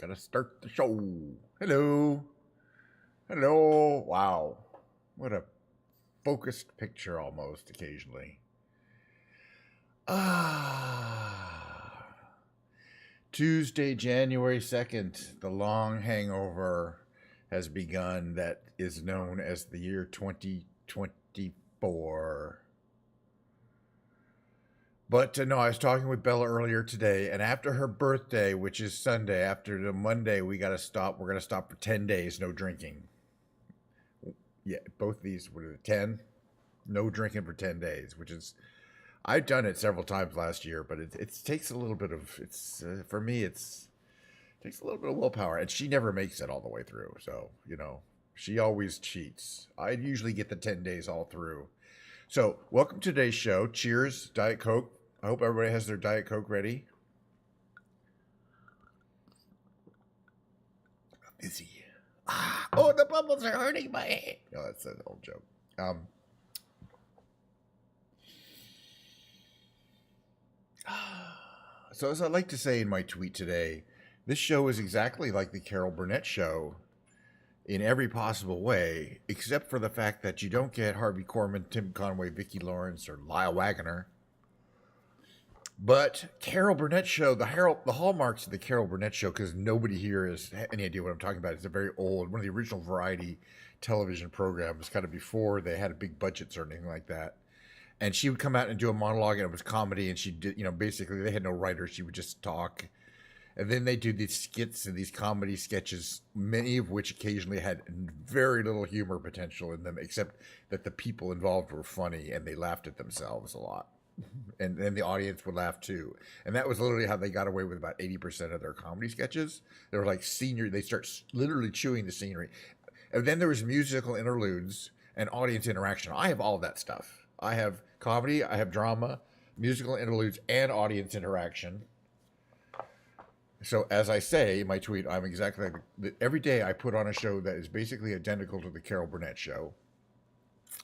Gotta start the show. Hello. Hello. Wow. What a focused picture almost occasionally. Ah. Tuesday, January 2nd, the long hangover has begun that is known as the year 2024. But no, I was talking with Bella earlier today, and after her birthday, which is Sunday, after the Monday, we got to stop. We're going to stop for 10 days, no drinking. Yeah, both these were 10, no drinking for 10 days, which is, I've done it several times last year, but it takes a little bit of, for me, it takes a little bit of willpower, and she never makes it all the way through. So, she always cheats. I usually get the 10 days all through. So, welcome to today's show. Cheers, Diet Coke. I hope everybody has their Diet Coke ready. I'm busy. Oh, the bubbles are hurting my head. No, that's an old joke. So, as I like to say in my tweet today, this show is exactly like the Carol Burnett show in every possible way, except for the fact that you don't get Harvey Korman, Tim Conway, Vicki Lawrence, or Lyle Waggoner. But Carol Burnett show, the hallmarks of the Carol Burnett show, because nobody here has any idea what I'm talking about. It's a very old, one of the original variety television programs, kind of before they had big budgets or anything like that. And she would come out and do a monologue, and it was comedy, and she did, basically they had no writers. She would just talk. And then they do these skits and these comedy sketches, many of which occasionally had very little humor potential in them, except that the people involved were funny and they laughed at themselves a lot. And then the audience would laugh too. And that was literally how they got away with about 80% of their comedy sketches. They were like scenery. They start literally chewing the scenery. And then there was musical interludes and audience interaction. I have all that stuff. I have comedy, I have drama, musical interludes, and audience interaction. So as I say in my tweet, I'm exactly like every day I put on a show that is basically identical to the Carol Burnett show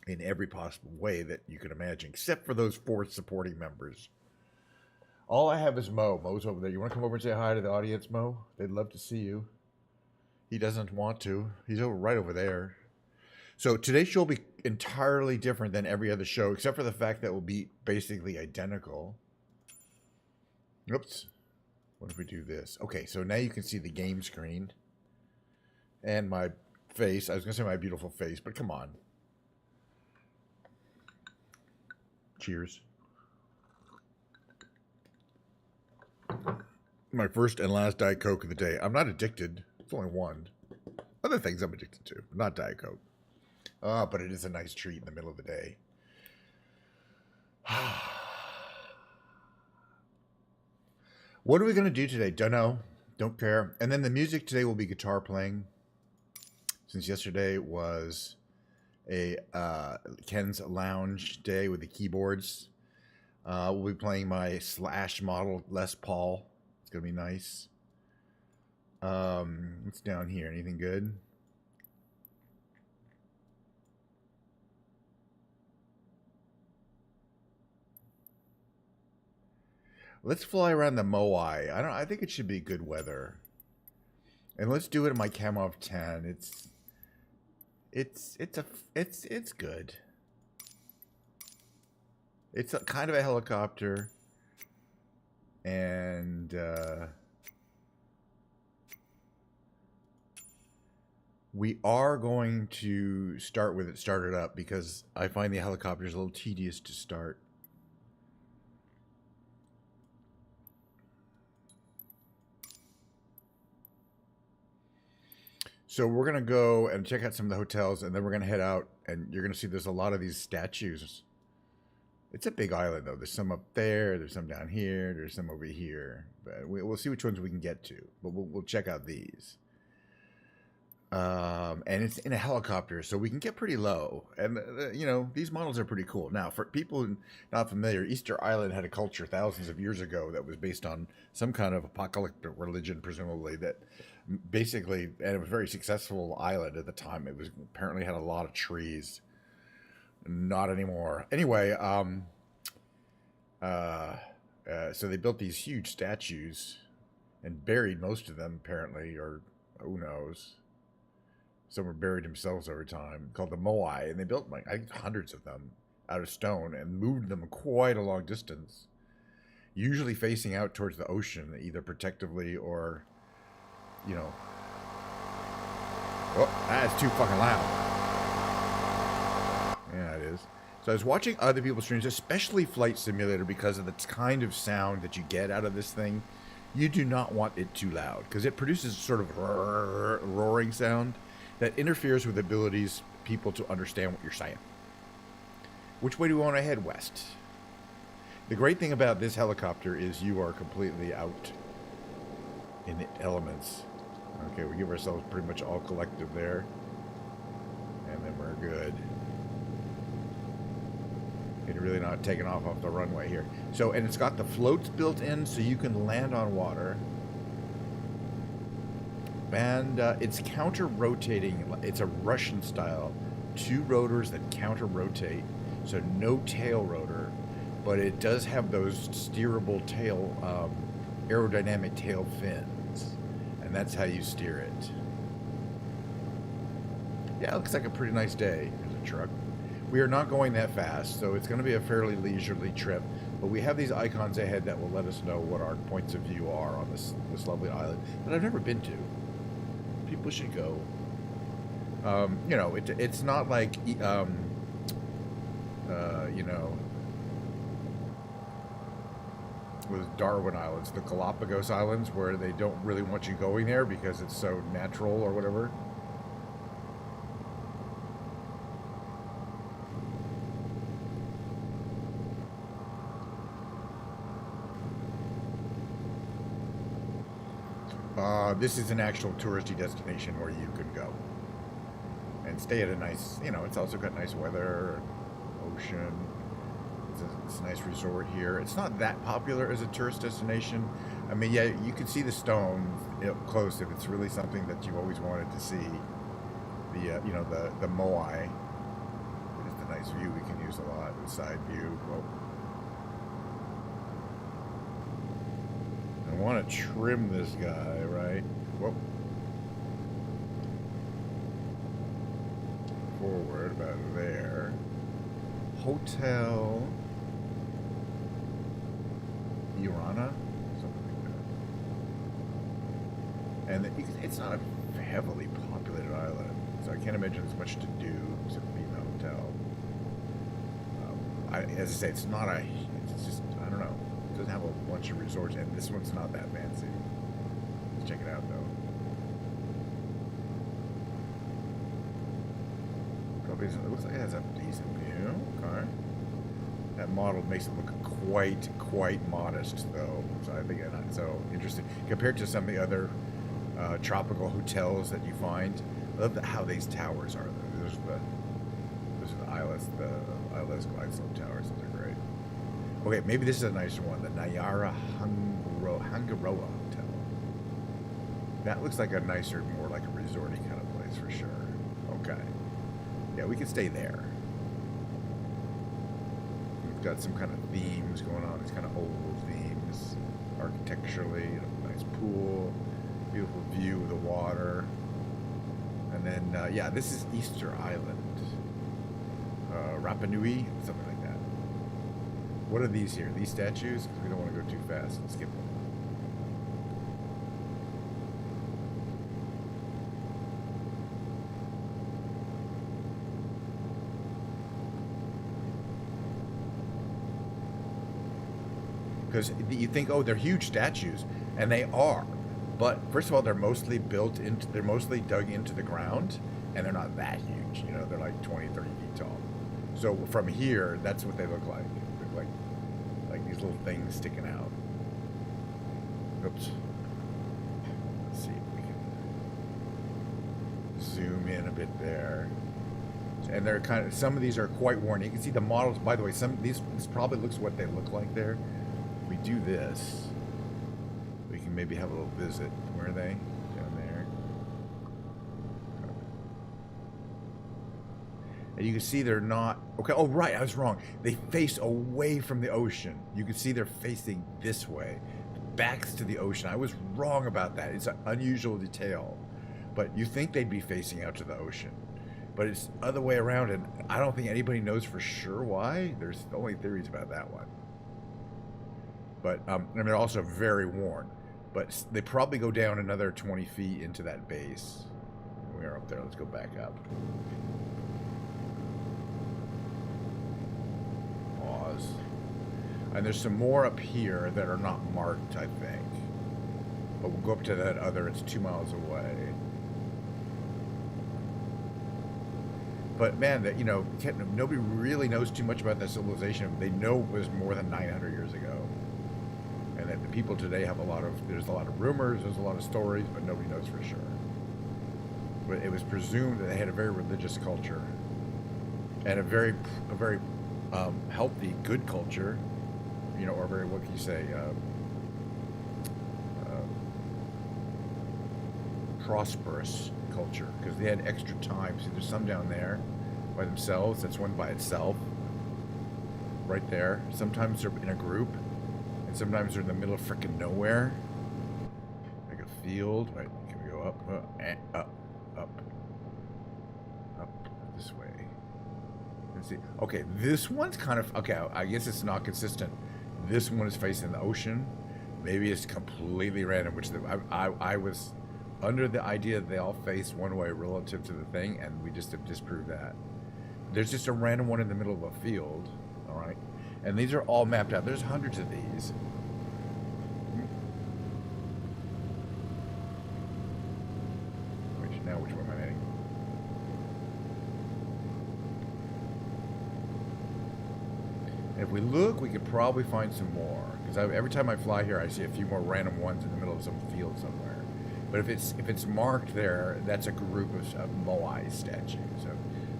in every possible way that you can imagine, except for those 4 supporting members. All I have is Mo. Mo's over there. You want to come over and say hi to the audience, Mo? They'd love to see you. He doesn't want to. He's right over there. So today's show will be entirely different than every other show, except for the fact that it will be basically identical. Oops. What if we do this? Okay, so now you can see the game screen and my face. I was going to say my beautiful face, but come on. Cheers. My first and last Diet Coke of the day. I'm not addicted. It's only one. Other things I'm addicted to, not Diet Coke. But it is a nice treat in the middle of the day. What are we going to do today? Don't know. Don't care. And then the music today will be guitar playing. Since yesterday was a Ken's Lounge day with the keyboards. We'll be playing my Slash model Les Paul. It's going to be nice. What's down here? Anything good? Let's fly around the Moai. I think it should be good weather. And let's do it in my Camov 10. It's good. It's kind of a helicopter. And we are going to start with it started up because I find the helicopters a little tedious to start. So we're going to go and check out some of the hotels, and then we're going to head out, and you're going to see there's a lot of these statues. It's a big island, though. There's some up there, there's some down here, there's some over here. But we'll see which ones we can get to, but we'll check out these. And it's in a helicopter, so we can get pretty low. And, these models are pretty cool. Now, for people not familiar, Easter Island had a culture thousands of years ago that was based on some kind of apocalyptic religion, presumably, that basically, and it was a very successful island at the time. It was apparently had a lot of trees. Not anymore. Anyway, so they built these huge statues and buried most of them apparently, or who knows. Some were buried themselves over time, called the moai, and they built like I think hundreds of them out of stone and moved them quite a long distance, usually facing out towards the ocean, either protectively or, you know. Oh, that's too fucking loud. Yeah, it is. So I was watching other people's streams, especially Flight Simulator, because of the kind of sound that you get out of this thing. You do not want it too loud, because it produces a sort of roaring sound that interferes with abilities people to understand what you're saying. Which way do we want to head? West. The great thing about this helicopter is you are completely out in the elements. Okay, we give ourselves pretty much all collective there. And then we're good. You're really not taking off the runway here. So, and it's got the floats built in so you can land on water. And it's counter-rotating. It's a Russian style. 2 rotors that counter-rotate. So no tail rotor. But it does have those steerable tail, aerodynamic tail fins. And that's how you steer it. Yeah, it looks like a pretty nice day. There's a truck. We are not going that fast, so it's going to be a fairly leisurely trip. But we have these icons ahead that will let us know what our points of view are on this lovely island that I've never been to. People should go. You know, it's not like, you know, with Darwin Islands, the Galapagos Islands, where they don't really want you going there because it's so natural or whatever. This is an actual touristy destination where you can go and stay at a nice, you know, it's also got nice weather, ocean. It's a nice resort here. It's not that popular as a tourist destination. I mean, yeah, you can see the stone up close if it's really something that you've always wanted to see. The, you know, the moai. It is a nice view we can use a lot. The side view. Oh. I want to trim this guy, right? Whoa. Forward about there. Hotel Irana, something like that. And it's not a heavily populated island, so I can't imagine there's much to do except be in a hotel. As I say, it's not a. It's just, I don't know. It doesn't have a bunch of resorts, and this one's not that fancy. Let's check it out, though. It looks like it has a decent view. Okay. That model makes it look quite modest, though. So I think it's so interesting compared to some of the other tropical hotels that you find. I love how these towers are. Those are the Islas Glideslope towers. Those are great. Okay, maybe this is a nicer one. The Nayara Hangaroa Hotel. That looks like a nicer, more like a resorty kind of place for sure. Okay. Yeah, we can stay there. We've got some kind of themes going on. These kind of old themes, architecturally. A nice pool, beautiful view of the water, and then yeah, this is Easter Island, Rapa Nui, something like that. What are these here? These statues? Because we don't want to go too fast and skip them. Because you think, oh, they're huge statues, and they are, but first of all, they're mostly dug into the ground, and they're not that huge. You know, they're like 20, 30 feet tall. So from here, that's what they look like. They look like these little things sticking out. Oops. Let's see if we can zoom in a bit there. And they're some of these are quite worn. You can see the models. By the way, this probably looks what they look like there. We do this, we can maybe have a little visit. Where are they? Down there. And you can see they're not, okay, oh right, I was wrong. They face away from the ocean. You can see they're facing this way. backs to the ocean. I was wrong about that. It's an unusual detail. But you think they'd be facing out to the ocean. But it's the other way around, and I don't think anybody knows for sure why. There's only theories about that one. But, and they're also very worn. But they probably go down another 20 feet into that base. We're up there. Let's go back up. Pause. And there's some more up here that are not marked, I think. But we'll go up to that other. It's 2 miles away. But man, that, you know, nobody really knows too much about that civilization. They know it was more than 900 years ago. And that the people today have there's a lot of rumors, there's a lot of stories, but nobody knows for sure. But it was presumed that they had a very religious culture and a very healthy, good culture, you know, or very, what can you say, prosperous culture, because they had extra time. See, there's some down there by themselves. That's one by itself, right there. Sometimes they're in a group. And sometimes they're in the middle of frickin' nowhere. Like a field. Right, can we go up? Up. This way. Let's see. Okay, this one's kind of... Okay, I guess it's not consistent. This one is facing the ocean. Maybe it's completely random, which I was under the idea that they all face one way relative to the thing, and we just have disproved that. There's just a random one in the middle of a field, all right? And these are all mapped out. There's hundreds of these. Now, which one am I heading? And if we look, we could probably find some more. Because every time I fly here, I see a few more random ones in the middle of some field somewhere. But if it's marked there, that's a group of Moai statues. So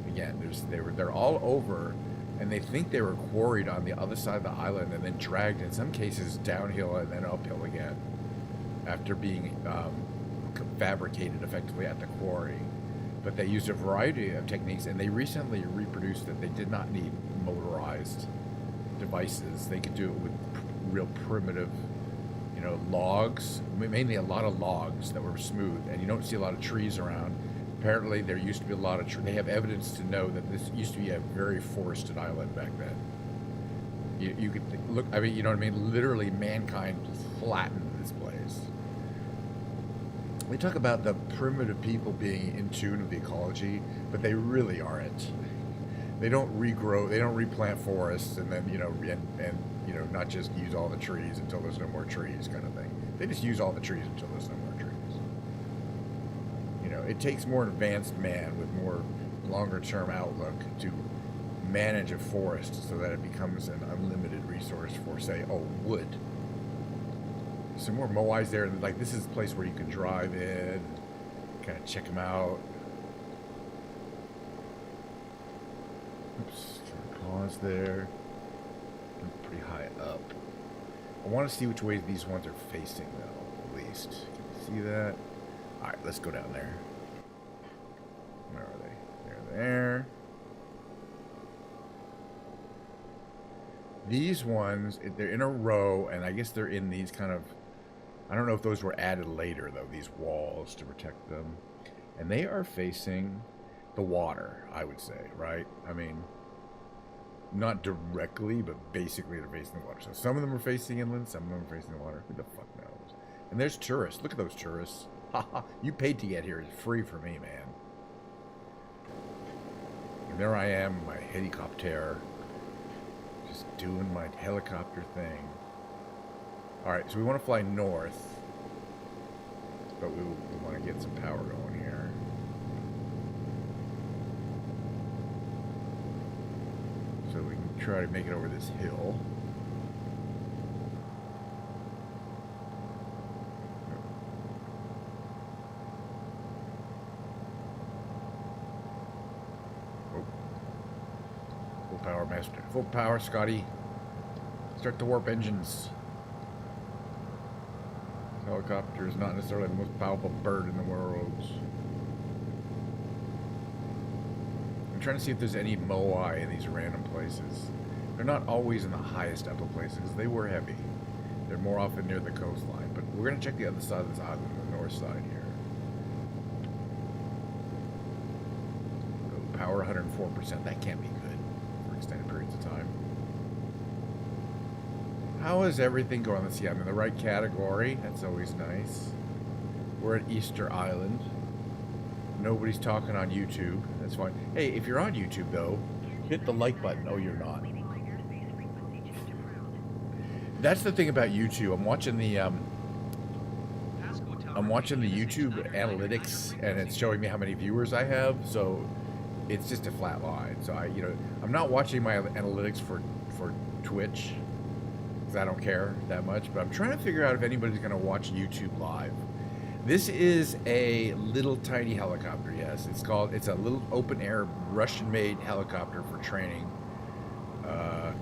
again, they're all over. And they think they were quarried on the other side of the island and then dragged, in some cases, downhill and then uphill again after being fabricated effectively at the quarry. But they used a variety of techniques, and they recently reproduced that they did not need motorized devices. They could do it with real primitive, you know, logs, mainly a lot of logs that were smooth, and you don't see a lot of trees around. Apparently, there used to be a lot of trees. They have evidence to know that this used to be a very forested island back then. You could look, I mean, you know what I mean? Literally, mankind flattened this place. We talk about the primitive people being in tune with the ecology, but they really aren't. They don't regrow, they don't replant forests, and then, you know, and you know, not just use all the trees until there's no more trees, kind of thing. They just use all the trees until there's no more trees. You know, it takes more advanced man with more longer-term outlook to manage a forest so that it becomes an unlimited resource for, say, wood. Some more moais there, and like, this is a place where you can drive in, kind of check them out. Oops, pause there. I'm pretty high up. I want to see which way these ones are facing, though, at least. Can you see that? Alright, let's go down there. Where are they? They're there. These ones, they're in a row, and I guess they're in these kind of... I don't know if those were added later, though, these walls to protect them. And they are facing the water, I would say, right? I mean, not directly, but basically they're facing the water. So some of them are facing inland, some of them are facing the water. Who the fuck knows? And there's tourists. Look at those tourists. Haha, you paid to get here. It's free for me, man. And there I am, my helicopter. Just doing my helicopter thing. Alright, so we want to fly north. But we want to get some power going here. So we can try to make it over this hill. Oh. Full power, master. Full power, Scotty. Start the warp engines. Helicopter is not necessarily the most powerful bird in the world. I'm trying to see if there's any moai in these random places. They're not always in the highest up of places. They were heavy. They're more often near the coastline. But we're going to check the other side of this island, the north side here. Oh, power 104%. That can't be good for extended periods of time. How is everything going? Let's see, I'm in the right category. That's always nice. We're at Easter Island. Nobody's talking on YouTube. That's fine. Hey, if you're on YouTube, though, hit the like button. Oh, you're not. That's the thing about YouTube. I'm watching the YouTube analytics, and it's showing me how many viewers I have. So it's just a flat line. So I'm not watching my analytics for Twitch because I don't care that much. But I'm trying to figure out if anybody's going to watch YouTube live. This is a little tiny helicopter, yes. It's a little open air Russian-made helicopter for training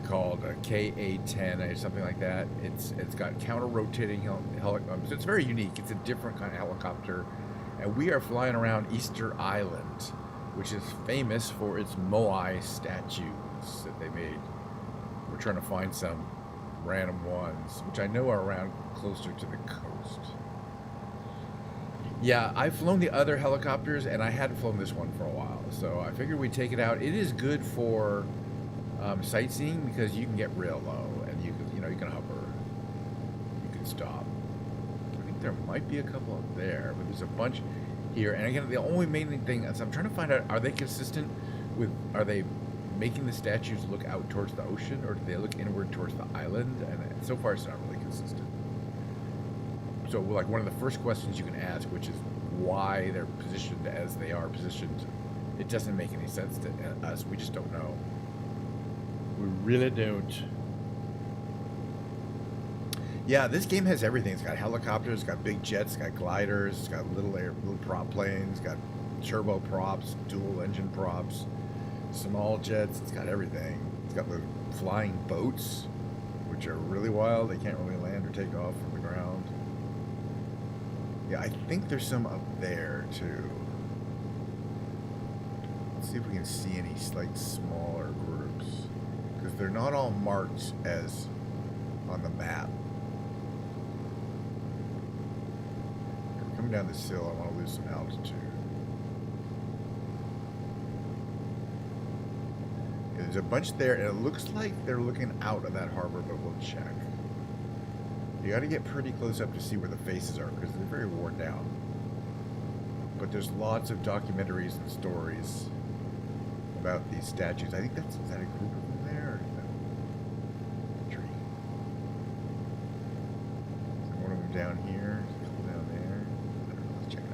called a KA-10 or something like that. It's got counter-rotating helicopter. So it's very unique. It's a different kind of helicopter. And we are flying around Easter Island, which is famous for its Moai statues that they made. We're trying to find some random ones, which I know are around closer to the coast. Yeah, I've flown the other helicopters, and I hadn't flown this one for a while, so I figured we'd take it out. It is good for sightseeing because you can get real low, and you can hover, you can stop. I think there might be a couple up there, but there's a bunch here. And again, the only main thing is I'm trying to find out: are they consistent with? Are they making the statues look out towards the ocean, or do they look inward towards the island? And so far, it's not really consistent. So, like, one of the first questions you can ask, which is why they're positioned as they are positioned, it doesn't make any sense to us. We just don't know. We really don't. Yeah, this game has everything. It's got helicopters, it's got big jets, it's got gliders, it's got little prop planes, it's got turbo props, dual engine props, small jets. It's got everything. It's got the flying boats, which are really wild. They can't really land or take off from the ground. Yeah, I think there's some up there too. Let's see if we can see any like smaller groups, because they're not all marked as on the map. We're coming down this hill. I want to lose some altitude. Yeah, there's a bunch there, and it looks like they're looking out of that harbor, but we'll check. You got to get pretty close up to see where the faces are because they're very worn down. But there's lots of documentaries and stories about these statues. I think is that a group of them there? Or is that a tree? Is one of them down here? Is a couple down there? I don't know. Let's check it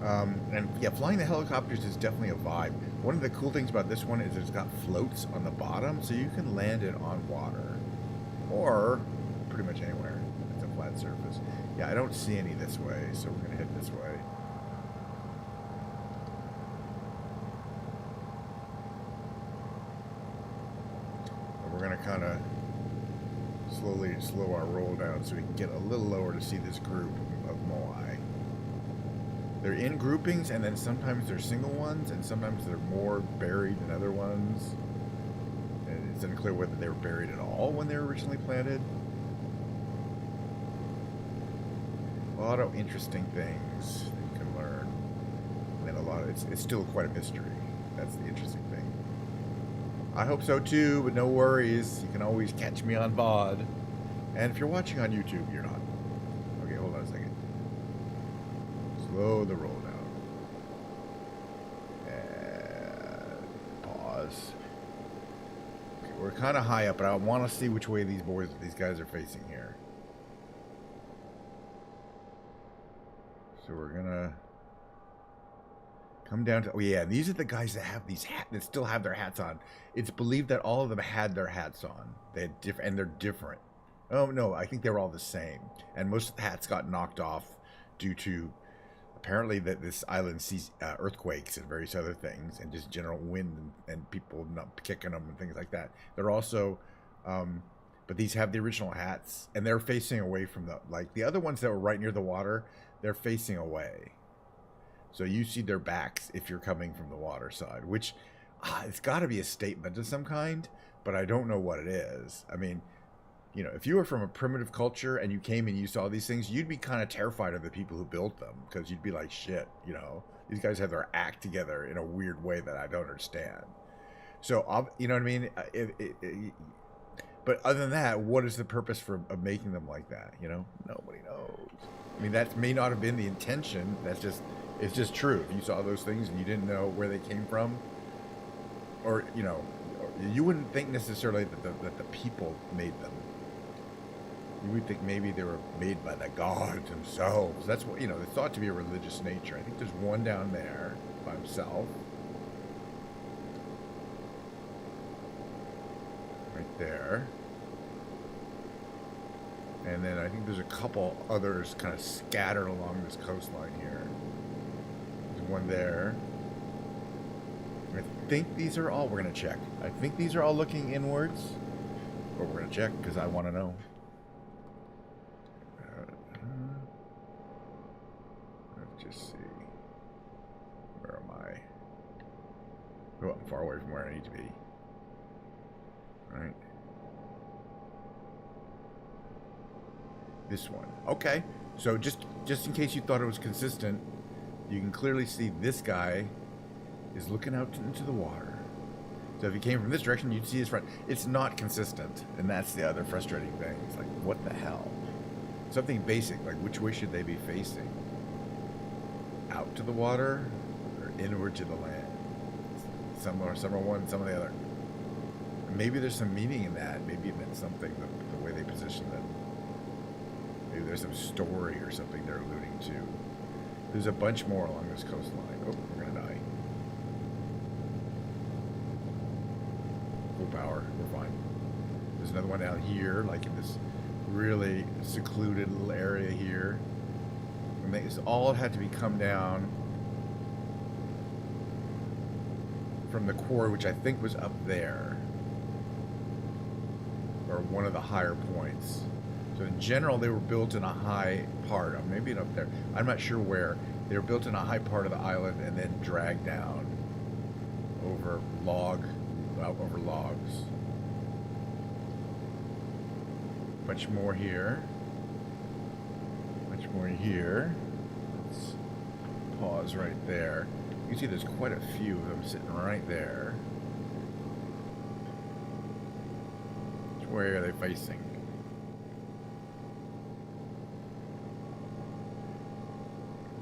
out. And yeah, flying the helicopters is definitely a vibe. One of the cool things about this one is it's got floats on the bottom, so you can land it on water. Or pretty much anywhere. It's a flat surface. Yeah, I don't see any this way, so we're going to head this way. And we're going to kind of slowly slow our roll down so we can get a little lower to see this group of Moai. They're in groupings, and then sometimes they're single ones, and sometimes they're more buried than other ones. And it's unclear whether they were buried at all when they were originally planted. A lot of interesting things that you can learn. And a lot of it's still quite a mystery. That's the interesting thing. I hope so too, but no worries. You can always catch me on VOD. And if you're watching on YouTube, you're not. Okay, hold on a second. Slow the roll down. And pause. Okay, we're kind of high up, but I want to see which way these guys are facing here. So we're gonna come down to. Oh yeah, these are the guys that have these that still have their hats on. It's believed that all of them had their hats on. They had and they're different. Oh no, I think they were all the same. And most of the hats got knocked off due to apparently that this island sees earthquakes and various other things, and just general wind and people not kicking them and things like that. They're also, but these have the original hats, and they're facing away from the other ones that were right near the water. They're facing away, so you see their backs if you're coming from the water side, which it's got to be a statement of some kind, but I don't know what it is. I mean, you know, if you were from a primitive culture and you came and you saw these things, you'd be kind of terrified of the people who built them, because you'd be like, shit, you know, these guys have their act together in a weird way that I don't understand. So, you know what I mean? But other than that, what is the purpose of making them like that? You know, nobody knows. I mean, that may not have been the intention. It's just true. If you saw those things and you didn't know where they came from, or you know, you wouldn't think necessarily that the people made them. You would think maybe they were made by the gods themselves. That's what, you know, it's thought to be a religious nature. I think there's one down there by himself. Right there. And then I think there's a couple others kind of scattered along this coastline here. There's one there. I think these are all, we're going to check. I think these are all looking inwards. But we're going to check because I want to know. Let's just see. Where am I? Oh, I'm far away from where I need to be. Right. This one. Okay. So just in case you thought it was consistent, you can clearly see this guy is looking out into the water. So if he came from this direction, you'd see his front. It's not consistent, and that's the other frustrating thing. It's like, what the hell? Something basic, like which way should they be facing? Out to the water or inward to the land? Some are one, some are the other. Maybe there's some meaning in that. Maybe it meant something, the way they position them. Maybe there's some story or something they're alluding to. There's a bunch more along this coastline. Oh, we're gonna die. Full power, we're fine. There's another one down here, like in this really secluded little area here. And this all had to be come down from the quarry, which I think was up there, or one of the higher points. So in general, they were built in a high part, maybe up there. I'm not sure where. They were built in a high part of the island and then dragged down over logs. Much more here. Much more here. Let's pause right there. You can see there's quite a few of them sitting right there. Which way are they facing?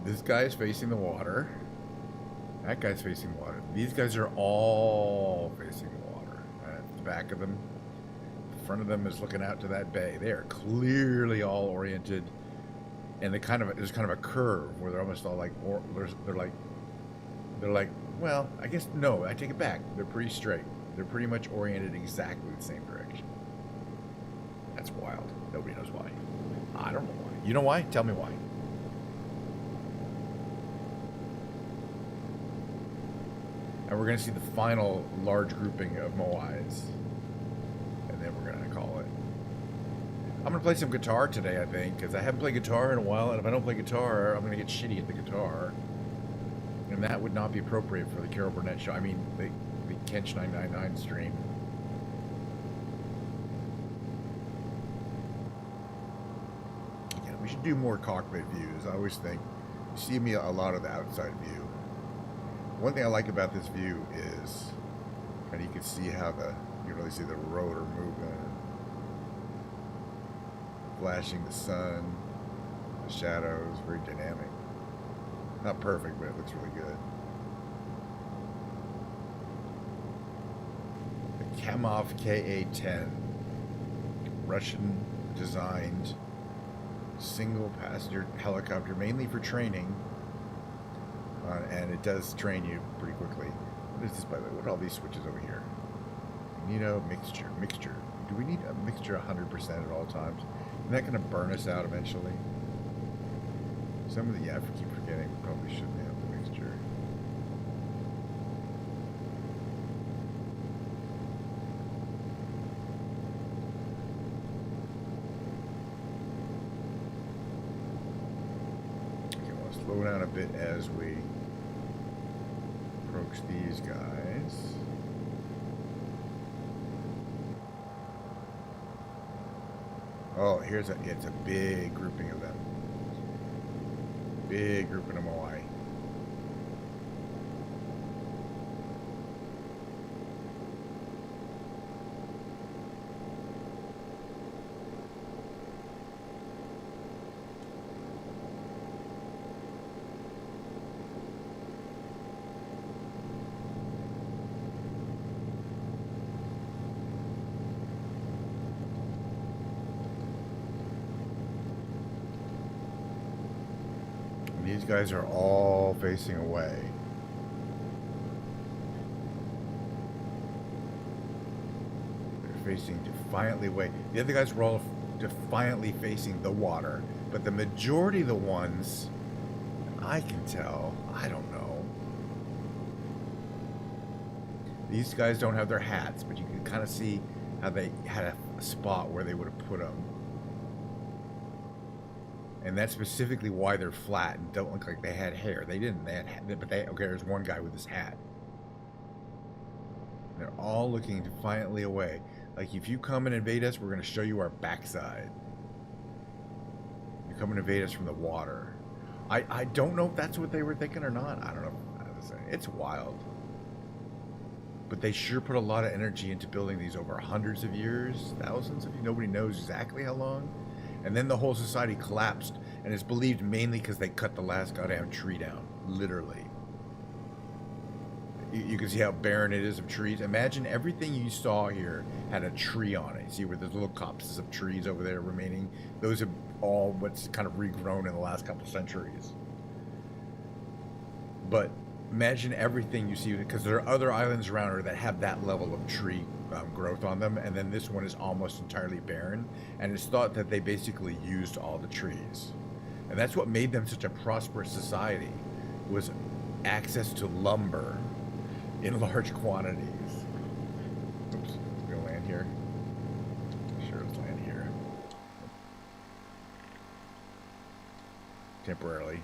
This guy is facing the water. That guy's facing water. These guys are all facing the water. The back of them, the front of them is looking out to that bay. They are clearly all oriented, and there's kind of a curve where they're almost all like, they're like, well, I guess no, I take it back. They're pretty straight. They're pretty much oriented exactly the same direction. That's wild. Nobody knows why. I don't know why. You know why? Tell me why. And we're going to see the final large grouping of moais. And then we're going to call it. I'm going to play some guitar today, I think, because I haven't played guitar in a while, and if I don't play guitar, I'm going to get shitty at the guitar. And that would not be appropriate for the Carol Burnett show. I mean, the kensh999 stream. Yeah, we should do more cockpit views. I always think, you see me a lot of the outside view. One thing I like about this view is, and you can see how you can really see the rotor moving, flashing the sun, the shadows, very dynamic. Not perfect, but it looks really good. The Kamov Ka-10, Russian designed single passenger helicopter, mainly for training. And it does train you pretty quickly. What is this, by the way? What are all these switches over here? Magneto, mixture. Do we need a mixture 100% at all times? Isn't that going to burn us out eventually? Some of the, I keep forgetting, probably shouldn't have the mixture. Okay, well, slow down a bit as we approach these guys. Oh, it's a big grouping of them. Big grouping of Moai. These guys are all facing away. They're facing defiantly away. The other guys were all defiantly facing the water. But the majority of the ones, I can tell, I don't know. These guys don't have their hats, but you can kind of see how they had a spot where they would have put them. And that's specifically why they're flat and don't look like they had hair. They didn't. They had, but they, okay, there's one guy with his hat. They're all looking defiantly away. Like, if you come and invade us, we're going to show you our backside. You come and invade us from the water. I don't know if that's what they were thinking or not. I don't know. It's wild. But they sure put a lot of energy into building these over hundreds of years, thousands of years. Nobody knows exactly how long. And then the whole society collapsed, and it's believed mainly because they cut the last goddamn tree down, literally. You can see how barren it is of trees. Imagine everything you saw here had a tree on it. See where there's little copses of trees over there remaining? Those are all what's kind of regrown in the last couple centuries. But imagine everything you see, because there are other islands around here that have that level of tree growth on them, and then this one is almost entirely barren, and it's thought that they basically used all the trees. And that's what made them such a prosperous society, was access to lumber in large quantities. Oops, we're gonna land here. Sure, let's land here. Temporarily.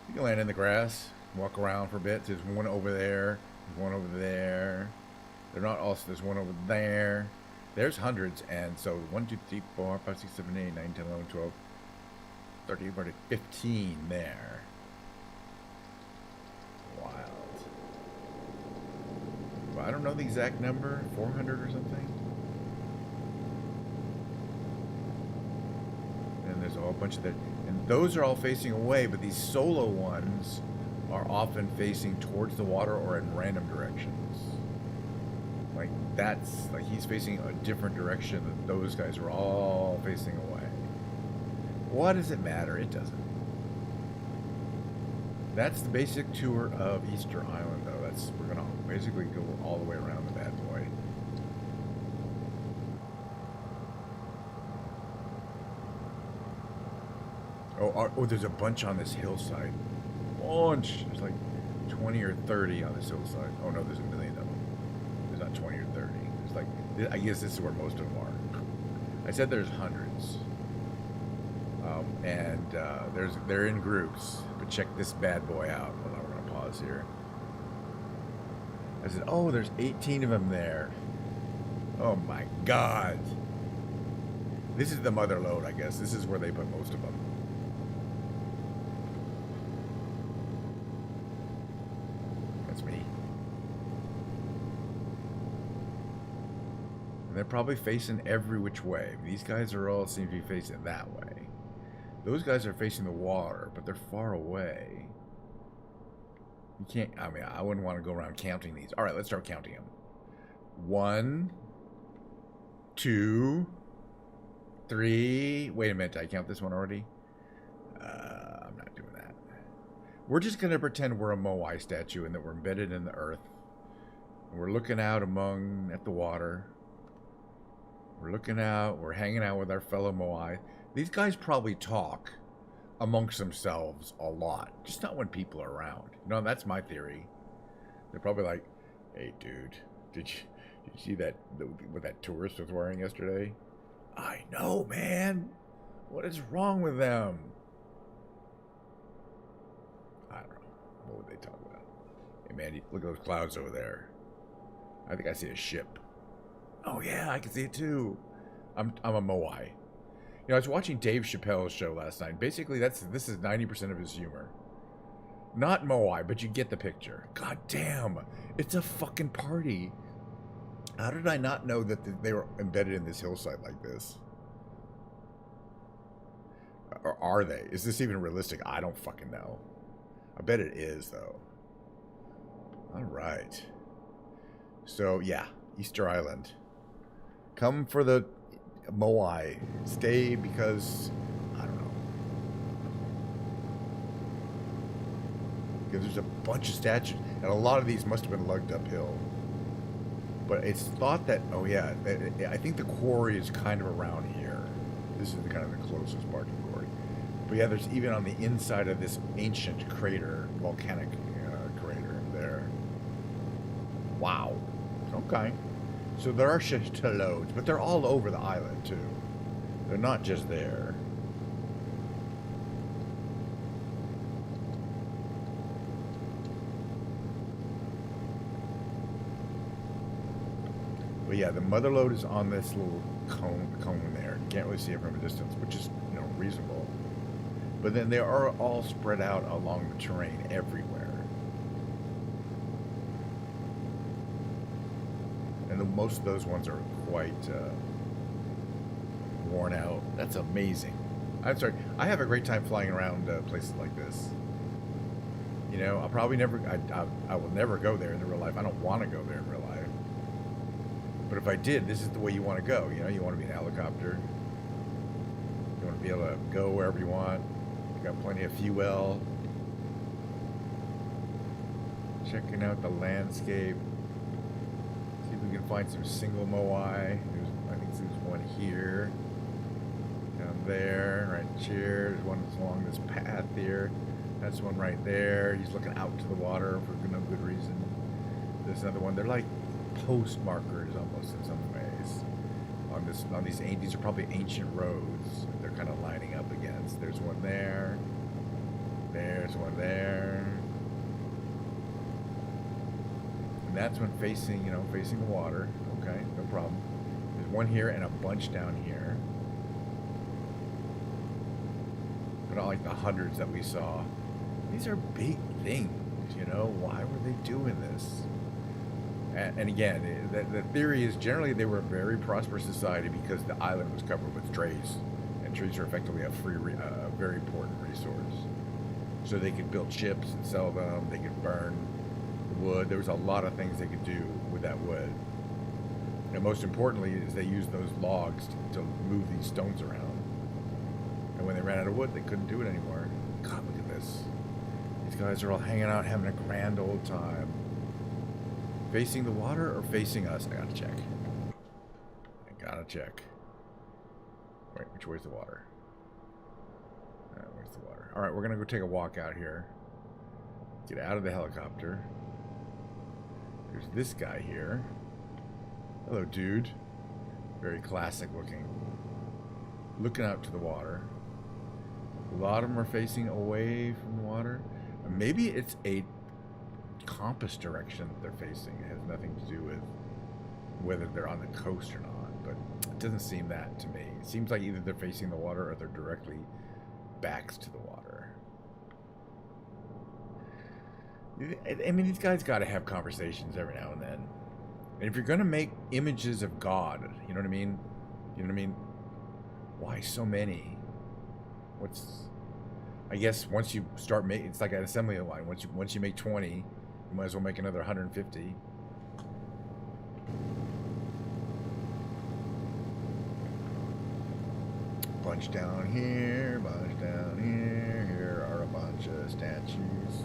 You can land in the grass, walk around for a bit. There's one over there, there's one over there. They're not also, there's one over there. There's hundreds, and so 1, 2, 3, 4, 5, 6, 7, 8, 9, 10, 11, 12, 13, 14, 15 there. Wild. Well, I don't know the exact number, 400 or something. And there's a whole bunch of that. And those are all facing away, but these solo ones are often facing towards the water or in random directions. Like, that's, like, he's facing a different direction than those guys are all facing away. What does it matter? It doesn't. That's the basic tour of Easter Island, though. We're gonna basically go all the way around the bad boy. Oh, there's a bunch on this hillside. Bunch. There's like 20 or 30 on this hillside. Oh no, there's a million of them. There's not 20 or 30. There's like, I guess this is where most of them are. I said there's hundreds. They're in groups. But check this bad boy out. Hold on, we're gonna pause here. I said, oh, there's 18 of them there. Oh my God. This is the mother lode, I guess. This is where they put most of them. That's me. And they're probably facing every which way. These guys are all seem to be facing that way. Those guys are facing the water, but they're far away. You can't, I mean, I wouldn't want to go around counting these. All right, let's start counting them. 1, 2, 3. Wait a minute, did I count this one already? I'm not doing that. We're just going to pretend we're a Moai statue and that we're embedded in the earth. And we're looking out at the water. We're looking out, we're hanging out with our fellow Moai. These guys probably talk amongst themselves a lot, just not when people are around. You know, that's my theory. They're probably like, hey dude, did you see what that tourist was wearing yesterday? I know, man. What is wrong with them? I don't know. What would they talk about? Hey man, look at those clouds over there. I think I see a ship. Oh yeah, I can see it too. I'm a Moai. You know, I was watching Dave Chappelle's show last night. Basically, this is 90% of his humor. Not Moai, but you get the picture. God damn, it's a fucking party. How did I not know that they were embedded in this hillside like this? Or are they? Is this even realistic? I don't fucking know. I bet it is, though. All right. So, yeah, Easter Island. Come for the Moai. Stay because, I don't know. Because there's a bunch of statues, and a lot of these must have been lugged uphill. But it's thought that, oh yeah, I think the quarry is kind of around here. This is kind of the closest part to the quarry. But yeah, there's even on the inside of this ancient crater, volcanic crater there. Wow. Okay. So there are chateaux, but they're all over the island too. They're not just there. But yeah, the mother lode is on this little cone there. You can't really see it from a distance, which is, you know, reasonable. But then they are all spread out along the terrain everywhere. And most of those ones are quite worn out. That's amazing. I'm sorry. I have a great time flying around places like this. You know, I'll probably never, I will never go there in real life. I don't want to go there in real life. But if I did, this is the way you want to go. You know, you want to be in a helicopter. You want to be able to go wherever you want. You got plenty of fuel. Checking out the landscape. See if we can find some single Moai. I think there's one here. Down there, right here. There's one that's along this path here. That's one right there. He's looking out to the water for no good reason. There's another one. They're like post markers almost in some ways on these are probably ancient roads they're kind of lining up against. There's one there, there's one there, and that's one facing the water. Okay, no problem. There's one here and a bunch down here, but not like the hundreds that we saw. These are big things, you know. Why were they doing this? And again, the theory is generally they were a very prosperous society because the island was covered with trees, and trees are effectively a very important resource. So they could build ships and sell them. They could burn wood. There was a lot of things they could do with that wood. And most importantly is they used those logs to move these stones around. And when they ran out of wood, they couldn't do it anymore. God, look at this. These guys are all hanging out, having a grand old time. Facing the water or facing us? I gotta check. Wait, which way's the water? Where's the water? Alright, we're gonna go take a walk out here. Get out of the helicopter. There's this guy here. Hello, dude. Very classic looking. Looking out to the water. A lot of them are facing away from the water. Maybe it's a compass direction that they're facing. It has nothing to do with whether they're on the coast or not, but it doesn't seem that to me. It seems like either they're facing the water or they're directly backs to the water. I mean, these guys got to have conversations every now and then. And if you're going to make images of God, you know what I mean? You know what I mean? Why so many? I guess once you start making, it's like an assembly line. Once you make 20, you might as well make another 150. Bunch down here, bunch down here. Here are a bunch of statues.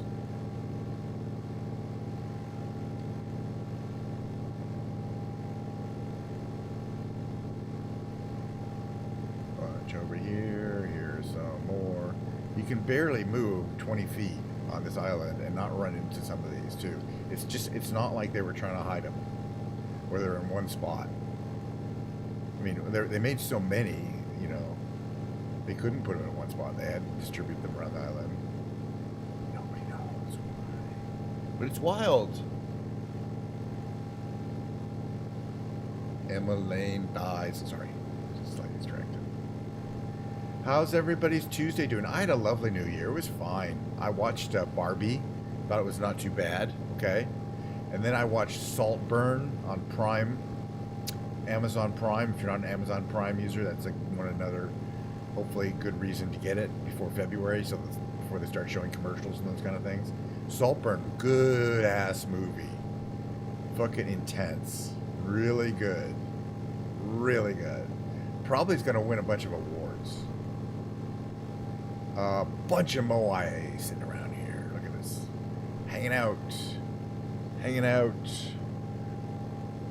Bunch over here. Here's some more. You can barely move 20 feet on this island and not run into some of these too. It's not like they were trying to hide them, or they're in one spot. I mean, they made so many, you know, they couldn't put them in one spot. They had to distribute them around the island. Nobody knows why. but it's wild. Emma Lane dies. Sorry, just slightly distracted. How's everybody's Tuesday doing? I had a lovely New Year. It was fine. I watched Barbie. Thought it was not too bad. Okay. And then I watched Saltburn on Prime, Amazon Prime. If you're not an Amazon Prime user, that's like another, hopefully, good reason to get it before February, so before they start showing commercials and those kind of things. Saltburn, good ass movie. Fucking intense. Really good. Really good. Probably is going to win a bunch of awards. A bunch of Moai sitting around here. Look at this. Hanging out. Hanging out.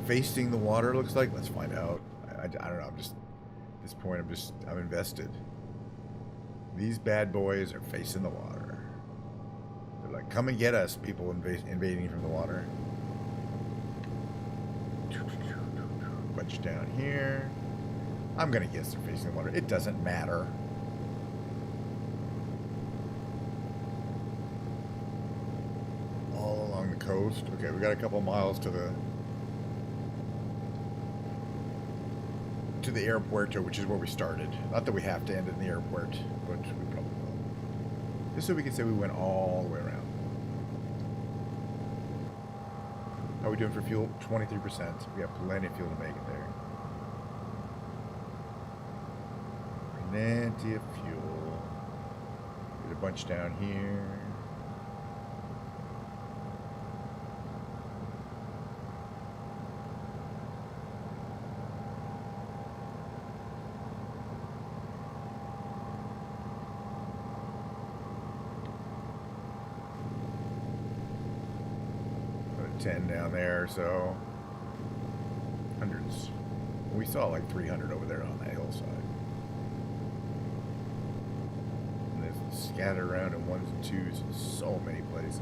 Facing the water, looks like. Let's find out. I don't know. I'm just, at this point, I'm invested. These bad boys are facing the water. They're like, come and get us, people invading from the water. Bunch down here. I'm going to guess they're facing the water. It doesn't matter. All along the coast. Okay, we got a couple miles to the airport, which is where we started. Not that we have to end it in the airport, but we probably will. Just so we can say we went all the way around. How are we doing for fuel? 23%. We have plenty of fuel to make it there. Plenty of fuel. Get a bunch down here. Put a 10 down there, so hundreds. We saw like 300 over there on that hillside. Scattered around in ones and twos in so many places.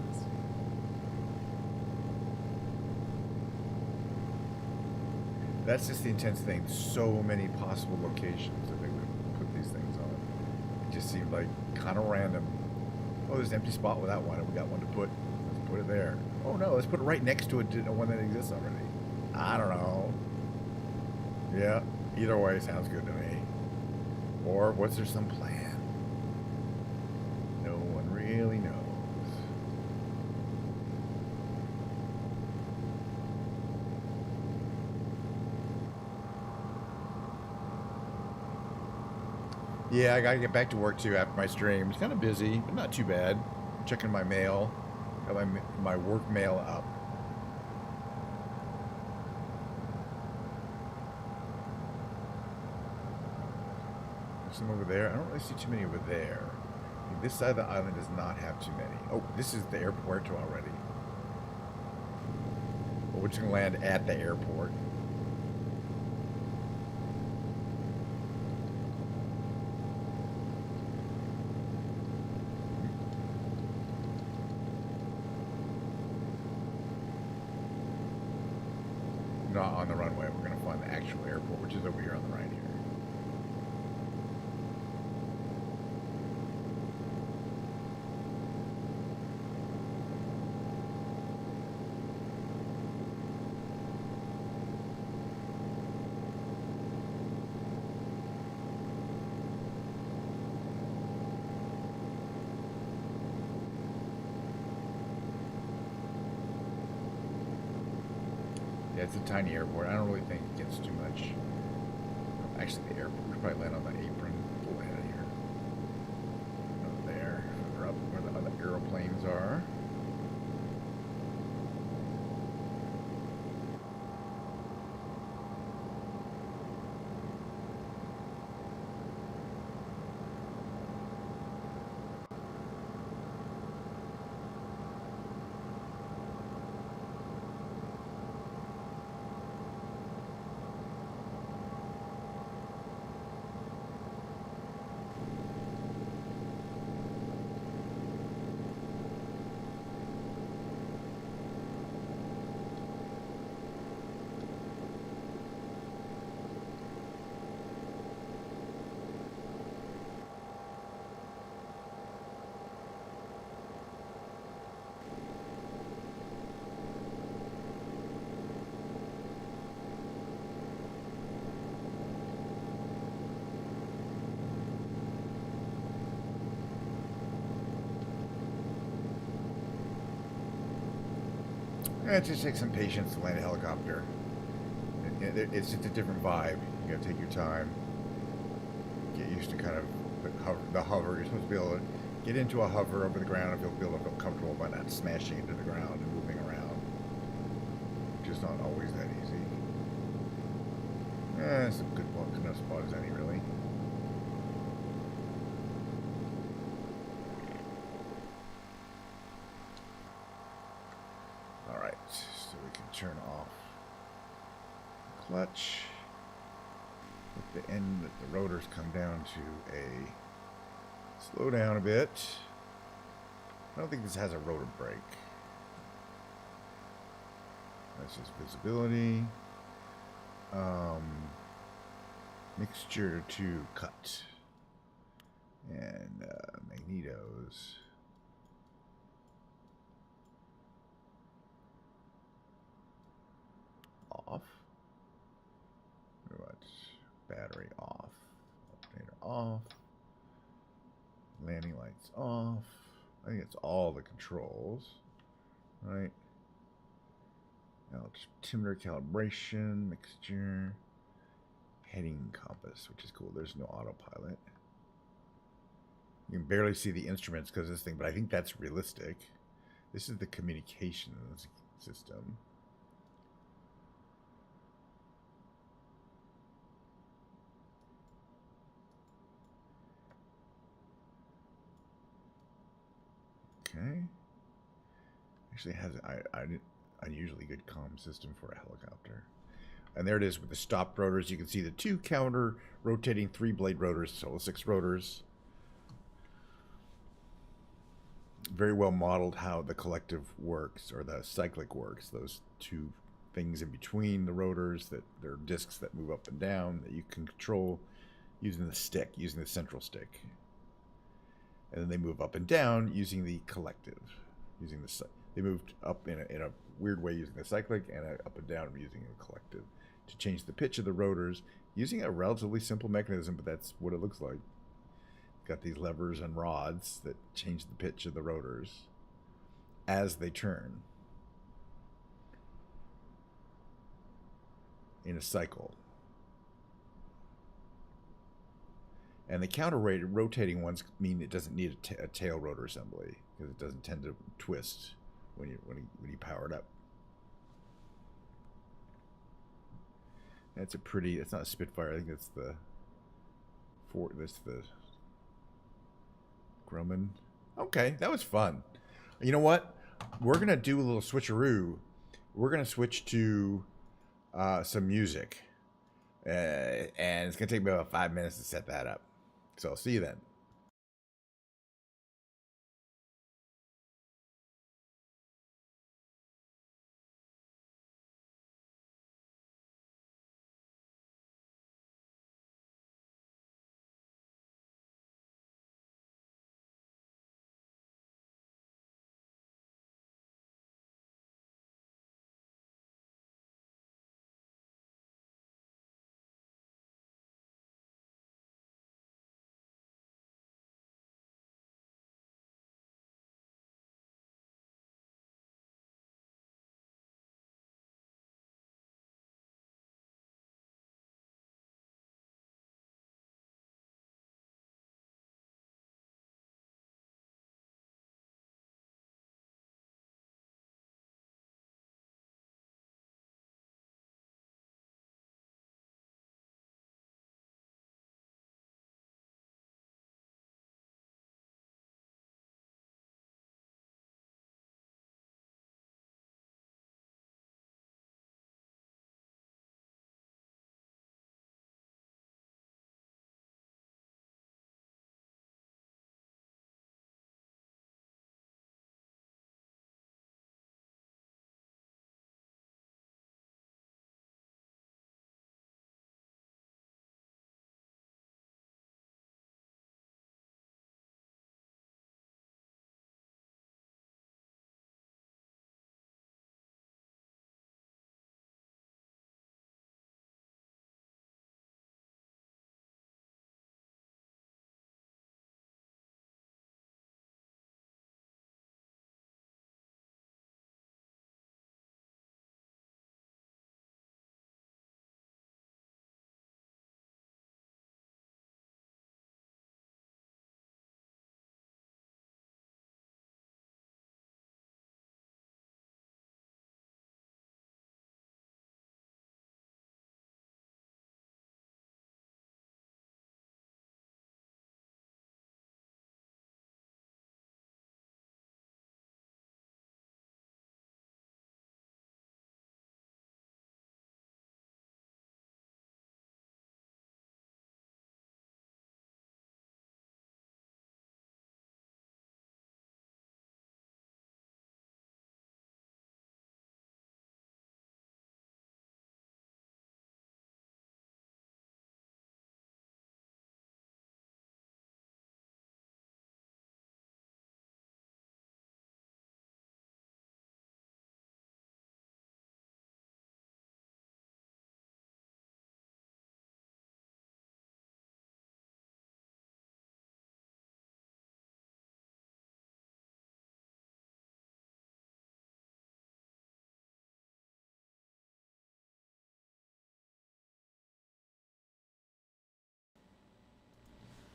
That's just the intense thing. So many possible locations that they would put these things on. It just seemed like kind of random. Oh, there's an empty spot with that one. We got one to put. Let's put it there. Oh no, let's put it right next to it, one that exists already. I don't know. Yeah, either way sounds good to me. Or was there some plan? Really knows. Yeah, I gotta get back to work too after my stream. It's kind of busy, but not too bad. Checking my mail. Got my work mail up. There's some over there. I don't really see too many over there. This side of the island does not have too many. Oh, this is the airport already. Well, we're just going to land at the airport. Not on the runway. We're going to find the actual airport, which is over here on the right here. Yeah, it's a tiny airport. I don't really think it gets too much. Actually, the airport, we should probably land on the apron. We'll land out here. Over there, further up where the other aeroplanes are. It just takes some patience to land a helicopter. It's just a different vibe. You gotta take your time. Get used to kind of the hover. You're supposed to be able to get into a hover over the ground and be able to feel comfortable by not smashing into the ground and moving around. Just not always that easy. It's a good enough spot as any, really. Alright, so we can turn off the clutch. At the end, the rotors come down to a slow down a bit. I don't think this has a rotor brake. That's just visibility. Mixture to cut. And magnetos. Off. What? Battery off. Alternator off. Landing lights off. I think it's all the controls. Right. Altimeter calibration, mixture, heading compass, which is cool. There's no autopilot. You can barely see the instruments because of this thing, but I think that's realistic. This is the communications system. Okay. Actually has an unusually good comm system for a helicopter. And there it is with the stopped rotors. You can see the 2 counter rotating 3-blade rotors, so 6 rotors. Very well modeled how the collective works, or the cyclic works. Those 2 things in between the rotors, that they're discs that move up and down that you can control using the stick, using the central stick. And then they move up and down using the collective, using the they moved up in a weird way using the cyclic, and up and down using a collective to change the pitch of the rotors using a relatively simple mechanism, but that's what it looks like. Got these levers and rods that change the pitch of the rotors as they turn in a cycle. And the counter-rated rotating ones mean it doesn't need a tail rotor assembly because it doesn't tend to twist when you power it up. That's a pretty. It's not a Spitfire. I think that's the Grumman. Okay, that was fun. You know what? We're gonna do a little switcheroo. We're gonna switch to some music, and it's gonna take me about 5 minutes to set that up. So I'll see you then.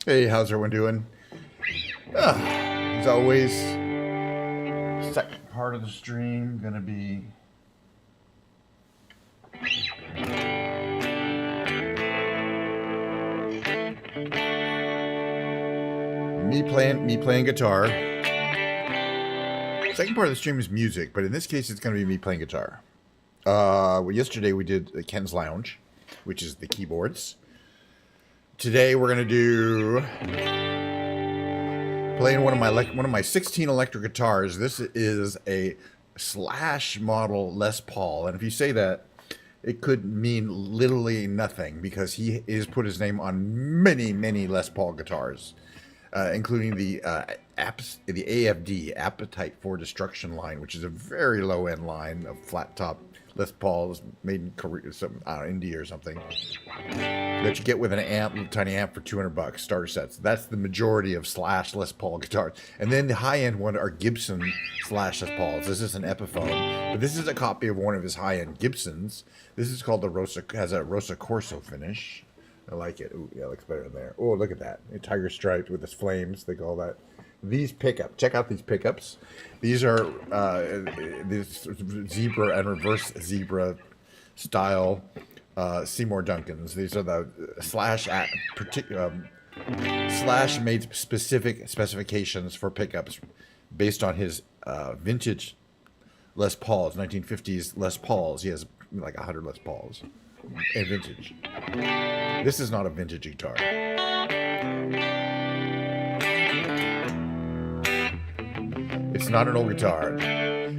Hey, how's everyone doing? As always, second part of the stream gonna be me playing guitar. Second part of the stream is music, but in this case, it's gonna be me playing guitar. Well, yesterday we did Ken's Lounge, which is the keyboards. Today we're gonna do playing one of my 16 electric guitars. This is a Slash model Les Paul, and if you say that, it could mean literally nothing because he has put his name on many Les Paul guitars, including the AFD, Appetite for Destruction line, which is a very low end line of flat top Les Pauls made in Korea, India or something, that you get with an amp, tiny amp for $200 starter sets. That's the majority of Slash Les Paul guitars. And then the high end one are Gibson Slash Les Pauls. This is an Epiphone, but this is a copy of one of his high end Gibsons. This is called the Rosa, has a Rosa Corso finish. I like it. Ooh, yeah, it looks better in there. Oh, look at that. A tiger striped with its flames. They call that. These pickups. Check out these pickups. These are this zebra and reverse zebra style Seymour Duncans. These are the Slash Slash made specific specifications for pickups based on his vintage Les Pauls, 1950s Les Pauls. He has like 100 Les Pauls and vintage. This is not a vintage guitar. It's not an old guitar,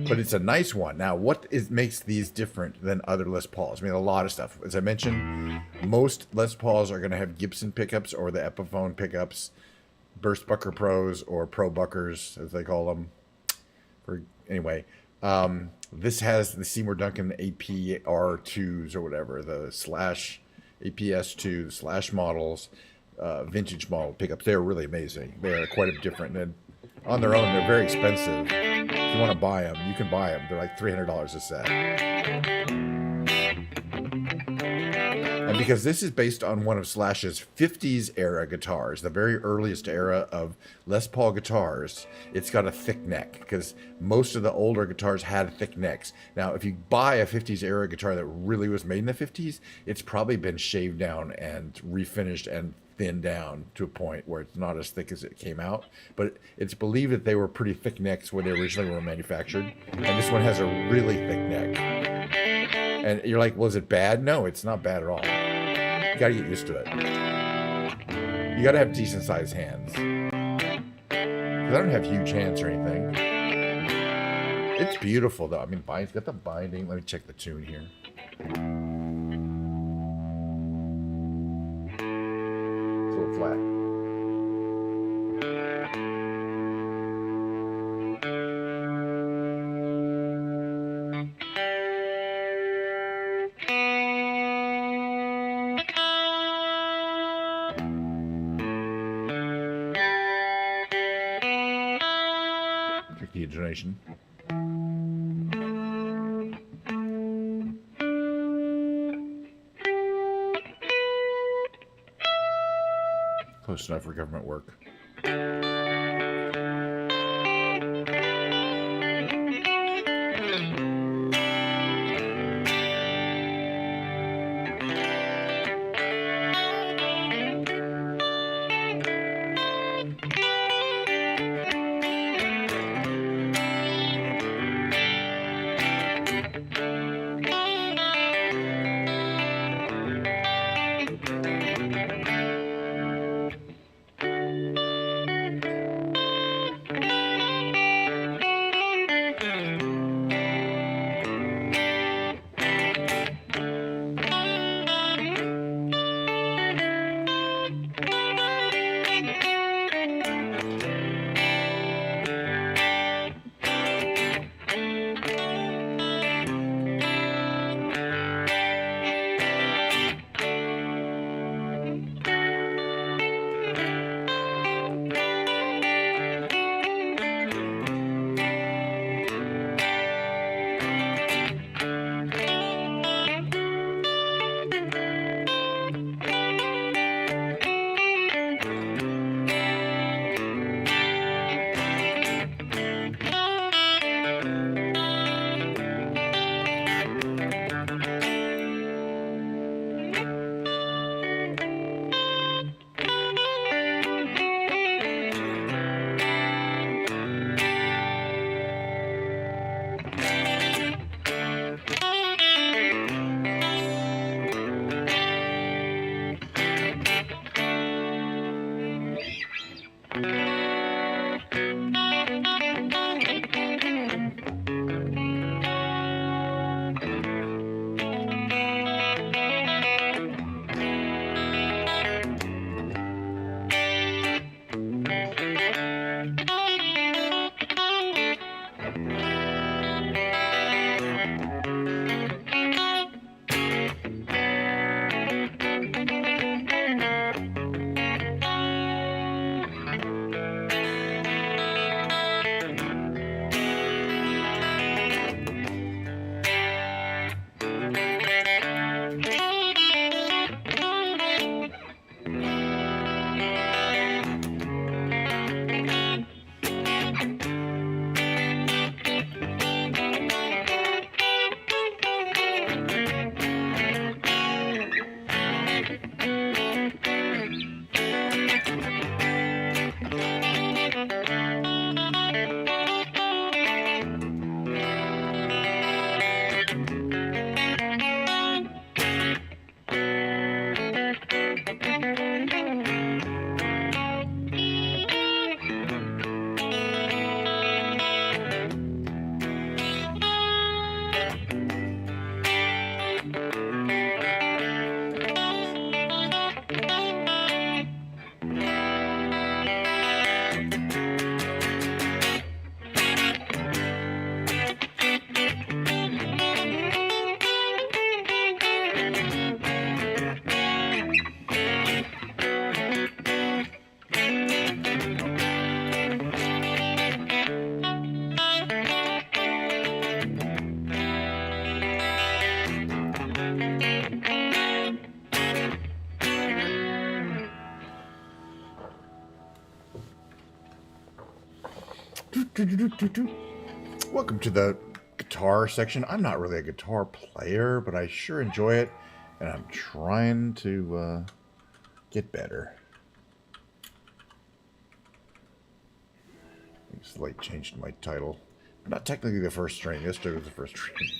but it's a nice one. Now, what makes these different than other Les Pauls? I mean, a lot of stuff. As I mentioned, most Les Pauls are going to have Gibson pickups or the Epiphone pickups, Burst Bucker Pros or Pro Buckers, as they call them. Anyway, this has the Seymour Duncan APR2s or whatever, the Slash APS2, Slash models, vintage model pickups. They're really amazing. They're quite a bit different. And on their own, they're very expensive. If you want to buy them, you can buy them. They're like $300 a set. And because this is based on one of Slash's 50s era guitars, the very earliest era of Les Paul guitars, it's got a thick neck because most of the older guitars had thick necks. Now, if you buy a 50s era guitar that really was made in the 50s, it's probably been shaved down and refinished and thinned down to a point where it's not as thick as it came out. But it's believed that they were pretty thick necks when they originally were manufactured. And this one has a really thick neck. And you're like, well, is it bad? No, it's not bad at all. You gotta get used to it. You gotta have decent sized hands. Because I don't have huge hands or anything. It's beautiful though. I mean, it's got the binding. Let me check the tune here. It's a little flat. The intonation. Close enough for government work. Welcome to the guitar section. I'm not really a guitar player, but I sure enjoy it, and I'm trying to get better. I just like changed my title. I'm not technically the first string. Yesterday was the first string.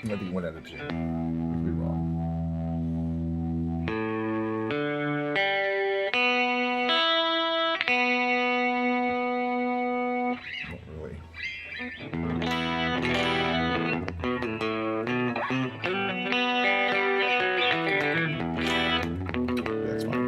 I think 1 out of 10. Could be wrong. Not really. That's fine.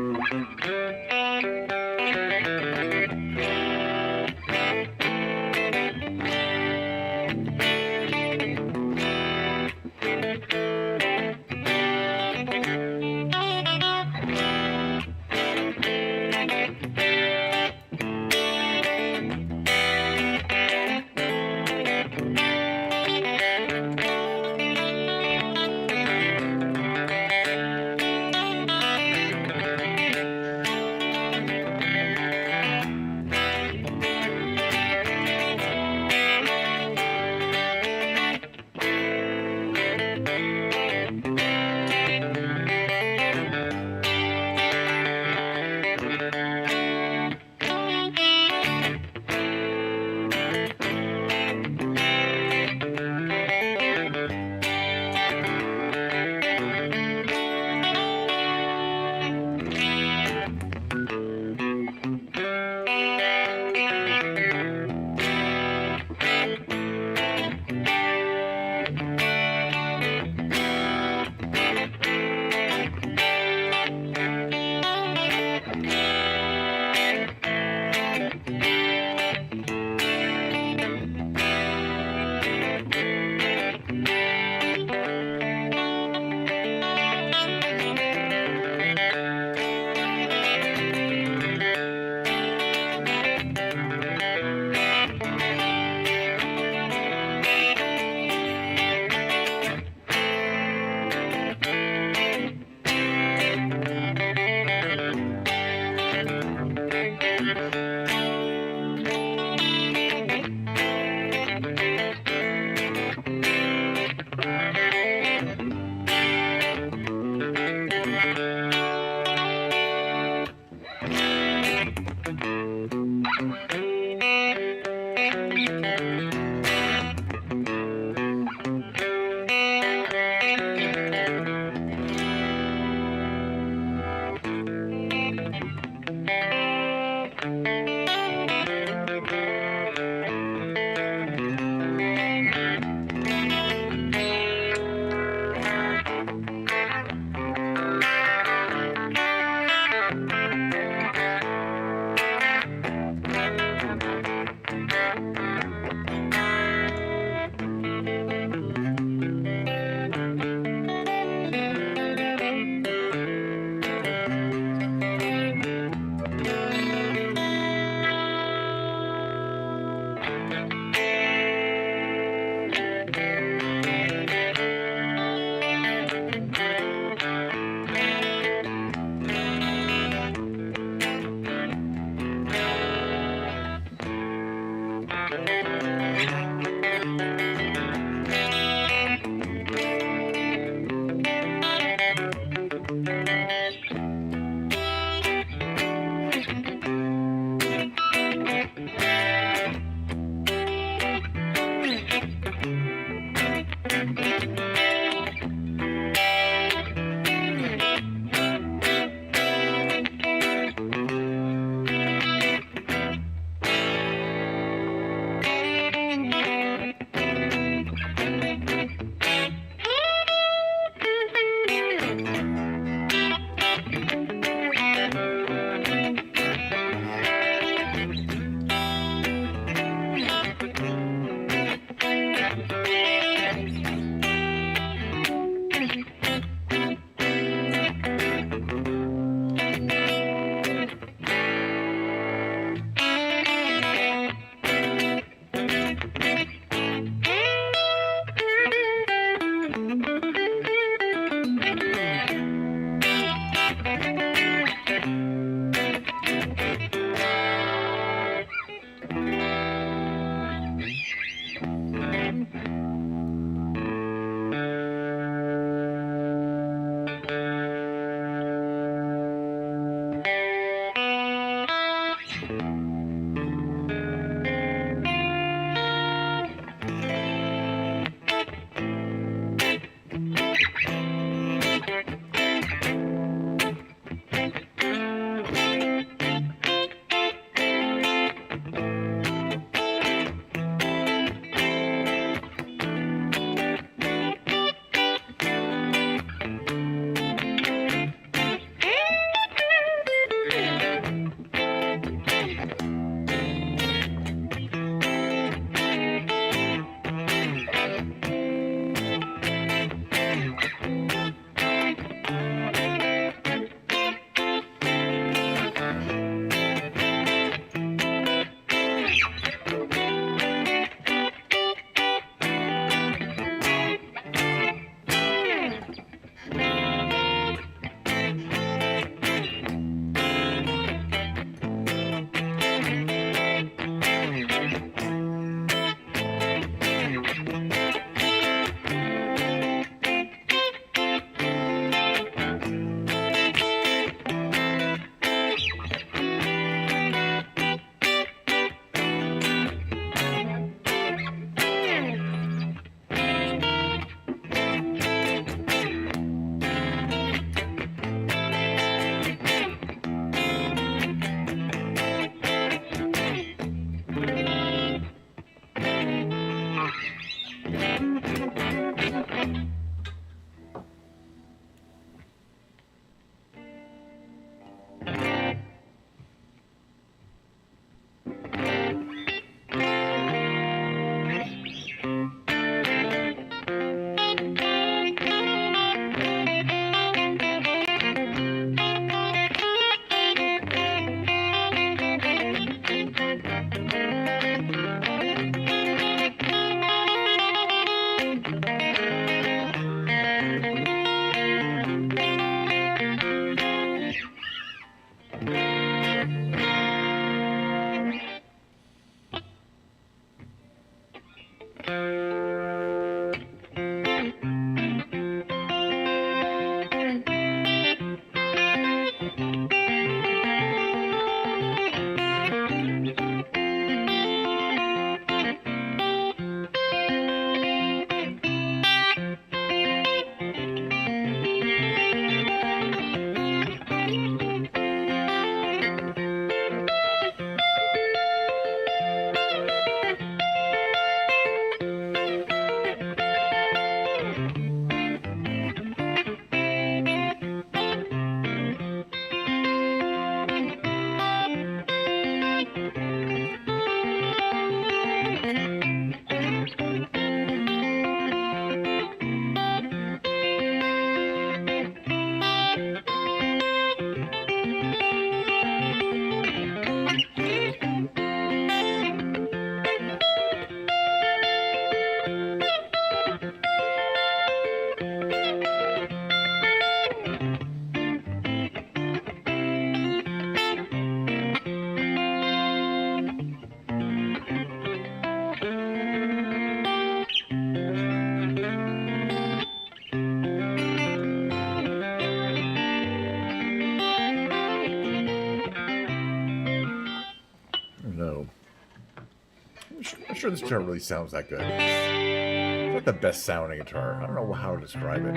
sure this guitar really sounds that good. It's not the best sounding guitar. I don't know how to describe it.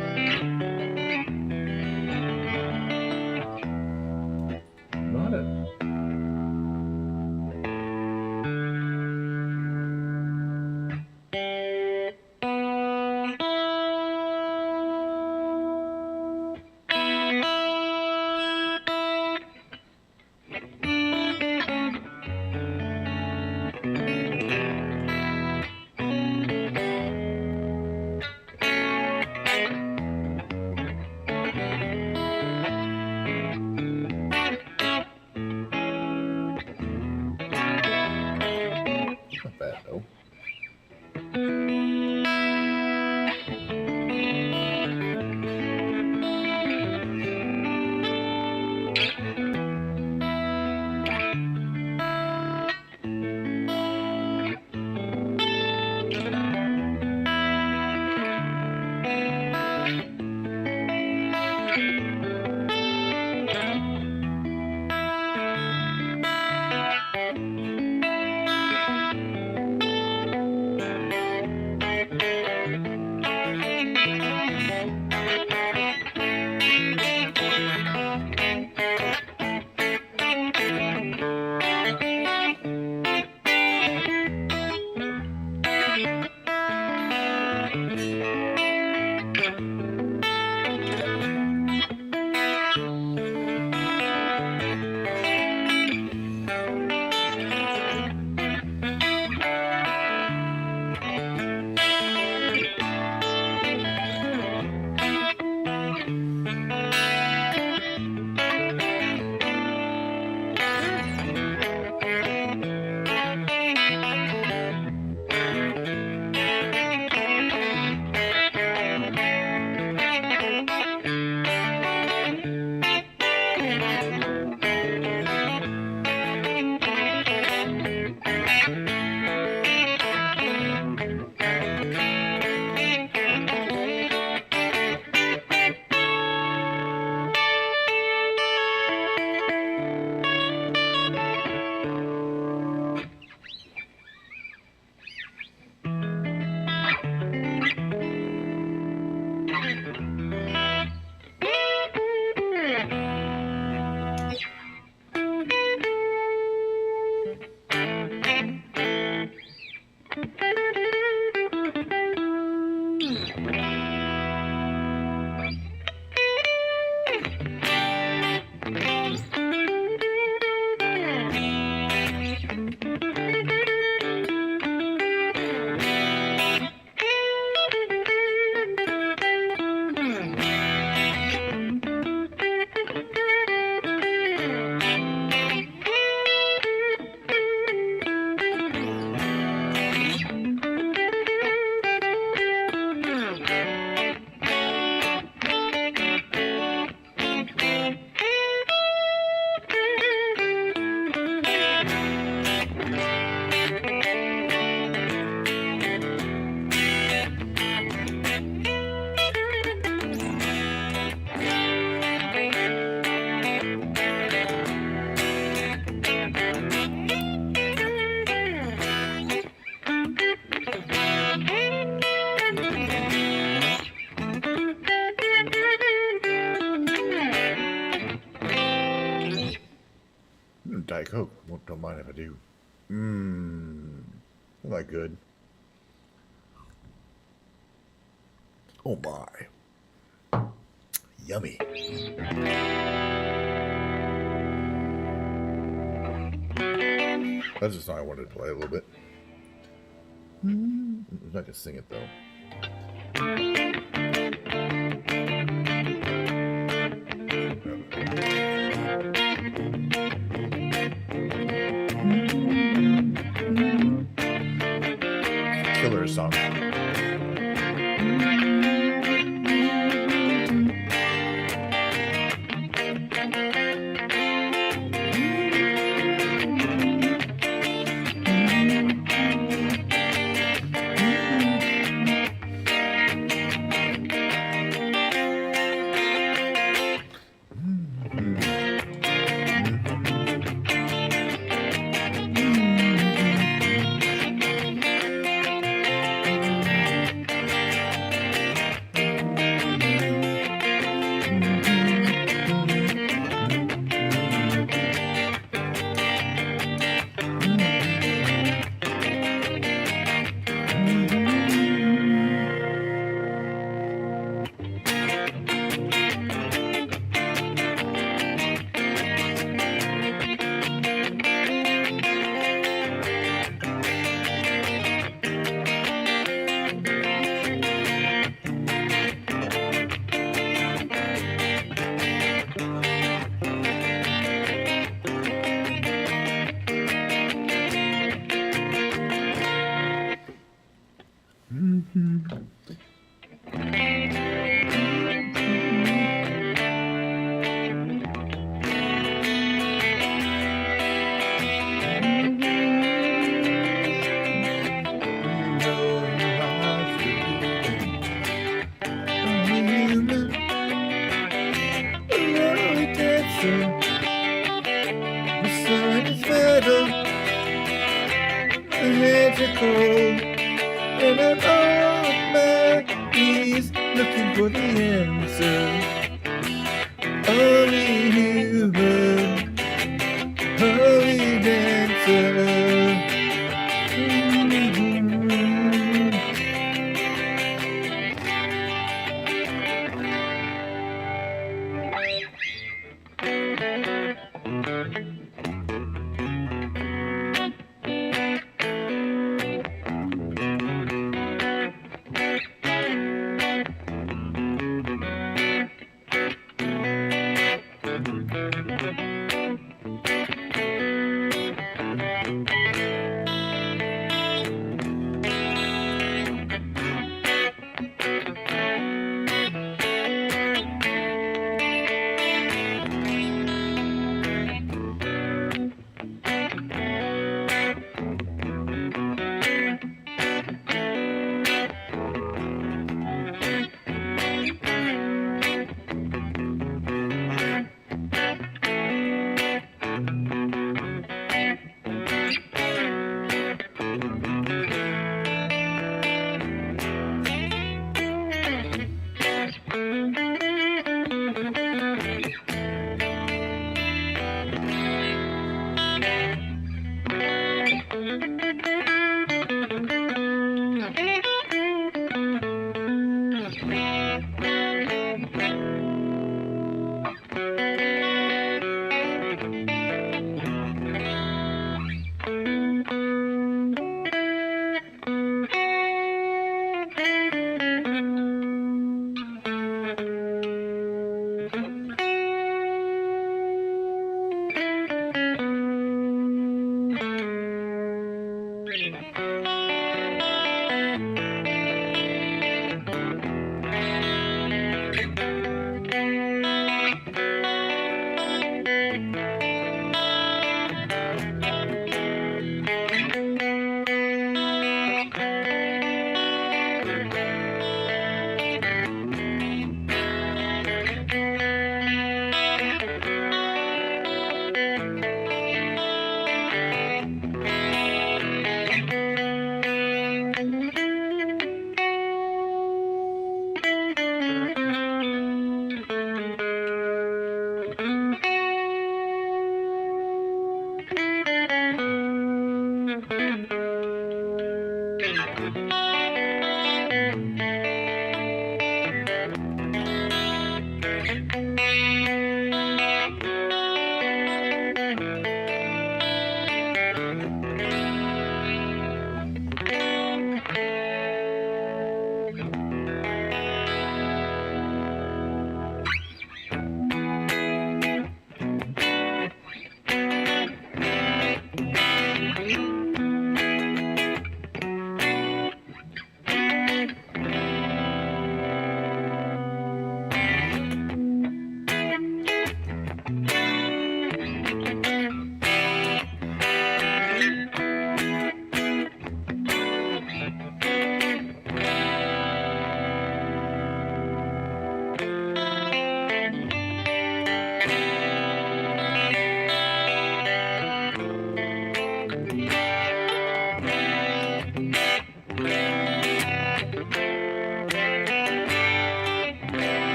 Not it. Not bad though. Diet Coke. Don't mind if I do. Isn't that good? Oh my. Yummy. That's the song I wanted to play a little bit. I'd like to sing it though. Killer song. magical. And an old man, he's looking for the answer. Only human, holy dancer.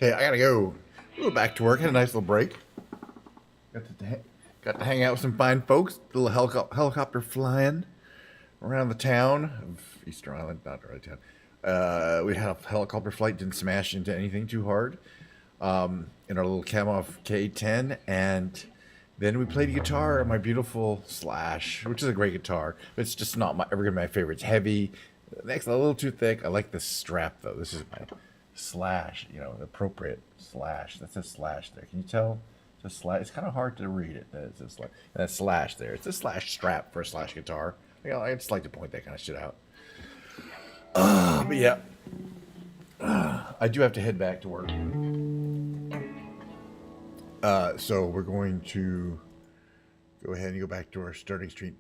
Okay, I gotta go. We'll go back to work. Had a nice little break. Got to hang out with some fine folks. A little helicopter flying around the town of Easter Island, not really town. We had a helicopter flight, didn't smash into anything too hard. In our little Kamov K10, and then we played guitar. My beautiful Slash, which is a great guitar, but it's just not ever my favorite. It's heavy, next a little too thick. I like this strap though. This is my Slash, the appropriate Slash. That says Slash there. Can you tell? It's a Slash. It's kind of hard to read it. It's just like that Slash there. It's a Slash strap for a Slash guitar. I just like to point that kind of shit out. But yeah, I do have to head back to work. So we're going to go ahead and go back to our starting stream.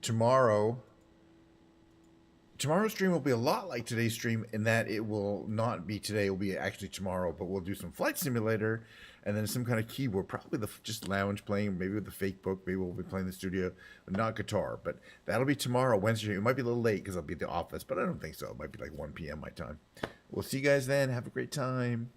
Tomorrow's stream will be a lot like today's stream in that it will not be today. It will be actually tomorrow, but we'll do some Flight Simulator and then some kind of keyboard, probably just lounge playing, maybe with the fake book. Maybe we'll be playing the studio, but not guitar. But that'll be tomorrow, Wednesday. It might be a little late because I'll be at the office, but I don't think so. It might be like 1 p.m. my time. We'll see you guys then. Have a great time.